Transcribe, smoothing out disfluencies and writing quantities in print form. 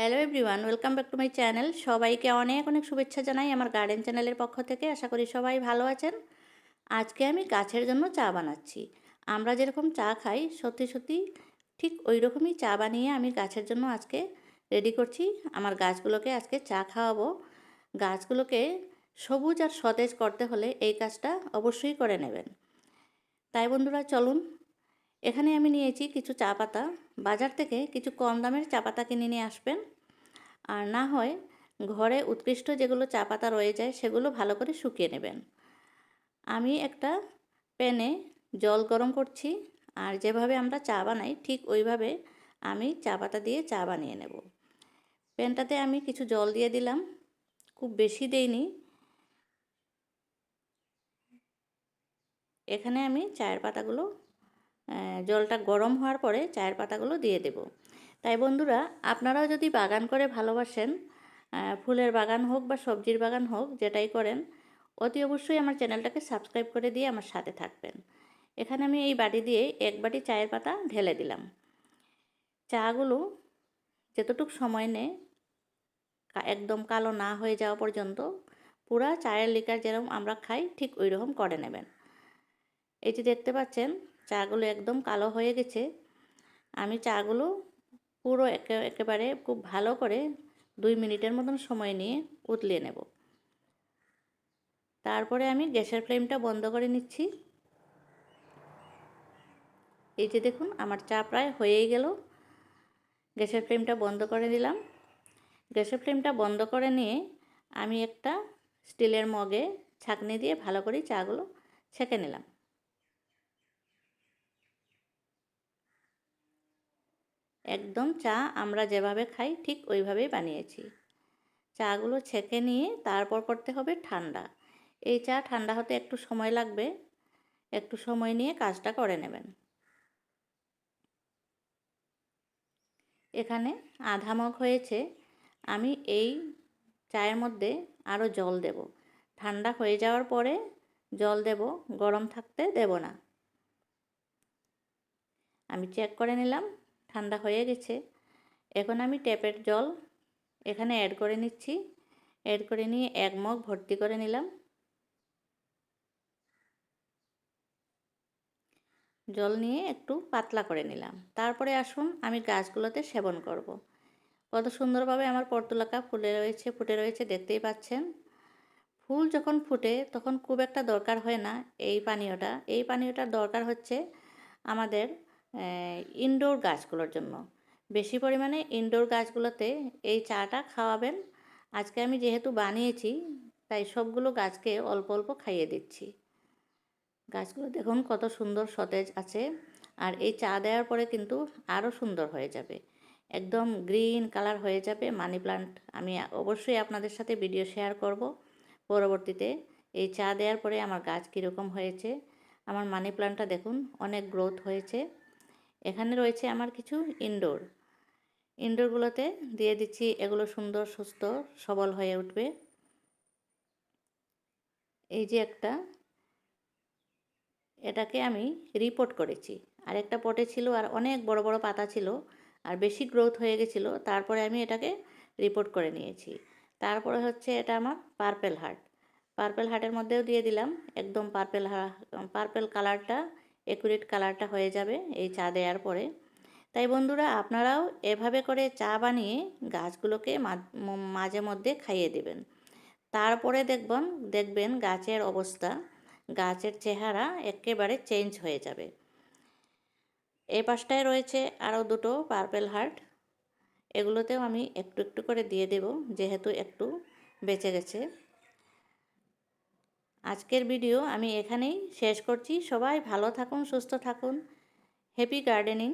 Hello everyone, welcome back to my channel. সবাইকে অনেক অনেক শুভেচ্ছা জানাই আমার গার্ডেন চ্যানেলের পক্ষ থেকে। আশা করি সবাই ভালো আছেন। আজকে আমি গাছের জন্য চা বানাচ্ছি। আমরা যেরকম চা খাই সত্যি সত্যি ঠিক ওই রকমই চা বানিয়ে আমি গাছের জন্য আজকে রেডি করছি। আমার গাছগুলোকে আজকে চা খাওয়াবো। গাছগুলোকে সবুজ আর সতেজ করতে হলে এই কাজটা অবশ্যই করে নেবেন। তাই বন্ধুরা চলুন, এখানে আমি নিয়েছি কিছু চা পাতা। বাজার থেকে কিছু কম দামের চা পাতা কিনে নিয়ে আসবেন। আর না হয় ঘরে উৎকৃষ্ট যেগুলো চা পাতা রয়ে যায় সেগুলো ভালো করে শুকিয়ে নেবেন। আমি একটা প্যানে জল গরম করছি, আর যেভাবে আমরা চা বানাই ঠিক ওইভাবে আমি চা পাতা দিয়ে চা বানিয়ে নেব। প্যানটাতে আমি কিছু জল দিয়ে দিলাম, খুব বেশি দেইনি। এখানে আমি চায়ের পাতাগুলো জলটা গরম হওয়ার পরে চায়ের পাতাগুলো দিয়ে দেব। তাই বন্ধুরা, আপনারাও যদি বাগান করে ভালোবাসেন, ফুলের বাগান হোক বা সবজির বাগান হোক, যেটাই করেন, অতি অবশ্যই আমার চ্যানেলটাকে সাবস্ক্রাইব করে দিয়ে আমার সাথে থাকবেন। এখানে আমি এই বাটি দিয়ে এক বাটি চায়ের পাতা ঢেলে দিলাম। চাগুলো যতটুকু সময় নেয় একদম কালো না হয়ে যাওয়া পর্যন্ত, পুরা চায়ের লিকার যেরকম আমরা খাই ঠিক ওই রকম করে নেবেন। এই যে দেখতে পাচ্ছেন চাগুলো একদম কালো হয়ে গেছে। আমি চাগুলো পুরো একেবারে খুব ভালো করে 2 মিনিটের মতন সময় নিয়ে উতলিয়ে নেব। তারপরে আমি গ্যাসের ফ্লেমটা বন্ধ করে নিচ্ছি। এই যে দেখুন আমার চা প্রায় হয়েই গেল। গ্যাসের ফ্লেমটা বন্ধ করে দিলাম। গ্যাসের ফ্লেমটা বন্ধ করে নিয়ে আমি একটা স্টিলের মগে ছাঁকনি দিয়ে ভালো করে চাগুলো ছেঁকে নিলাম। একদম চা আমরা যেভাবে খাই ঠিক ওইভাবেই বানিয়েছি। চাগুলো ছেঁকে নিয়ে তারপর করতে হবে ঠান্ডা। এই চা ঠান্ডা হতে একটু সময় লাগবে, একটু সময় নিয়ে কাজটা করে নেবেন। এখানে আধা মগ হয়েছে। আমি এই চায়ের মধ্যে আরও জল দেব। ঠান্ডা হয়ে যাওয়ার পরে জল দেব, গরম থাকতে দেব না। আমি চেক করে নিলাম ঠান্ডা হয়ে গেছে। এখন আমি ট্যাপের জল এখানে অ্যাড করে নিচ্ছি। অ্যাড করে নিয়ে 1 মগ ভর্তি করে নিলাম। জল নিয়ে একটু পাতলা করে নিলাম। তারপরে আসুন আমি গাছগুলোতে সেবন করব। কত সুন্দরভাবে আমার পর্তুলাকা ফুটে রয়েছে দেখতেই পাচ্ছেন। ফুল যখন ফুটে তখন খুব একটা দরকার হয় না এই পানীয়টার দরকার হচ্ছে আমাদের ইনডোর গাছগুলোর জন্য। বেশি পরিমাণে ইনডোর গাছগুলোতে এই চাটা খাওয়াবেন। আজকে আমি যেহেতু বানিয়েছি তাই সবগুলো গাছকে অল্প অল্প খাইয়ে দিচ্ছি। গাছগুলো দেখুন কত সুন্দর সতেজ আছে, আর এই চা দেওয়ার পরে কিন্তু আরও সুন্দর হয়ে যাবে, একদম গ্রিন কালার হয়ে যাবে মানি প্লান্ট। আমি অবশ্যই আপনাদের সাথে ভিডিও শেয়ার করব পরবর্তীতে এই চা দেওয়ার পরে আমার গাছ কীরকম হয়েছে। আমার মানি প্লান্টটা দেখুন অনেক গ্রোথ হয়েছে। এখানে রয়েছে আমার কিছু ইনডোরগুলোতে দিয়ে দিচ্ছি, এগুলো সুন্দর সুস্থ সবল হয়ে উঠবে। এই যে এটাকে আমি রিপোর্ট করেছি। আর একটা পটে ছিল আর অনেক বড় বড় পাতা ছিল আর বেশি গ্রোথ হয়ে গেছিলো, তারপরে আমি এটাকে রিপোর্ট করে নিয়েছি। তারপরে হচ্ছে এটা আমার পার্পেল হার্টের মধ্যেও দিয়ে দিলাম। একদম পার্পেল কালারটা একুরেট কালারটা হয়ে যাবে এই চা দেওয়ার পরে। তাই বন্ধুরা, আপনারাও এভাবে করে চা বানিয়ে গাছগুলোকে মাঝে মধ্যে খাইয়ে দেবেন। তারপরে দেখবেন গাছের অবস্থা, গাছের চেহারা একেবারে চেঞ্জ হয়ে যাবে। এই পাশটায় রয়েছে আরও দুটো পার্পেল হার্ট, এগুলোতেও আমি একটু একটু করে দিয়ে দেব যেহেতু একটু বেঁচে গেছে। আজকের ভিডিও আমি এখানেই শেষ করছি। সবাই ভালো থাকুন, সুস্থ থাকুন। Happy gardening.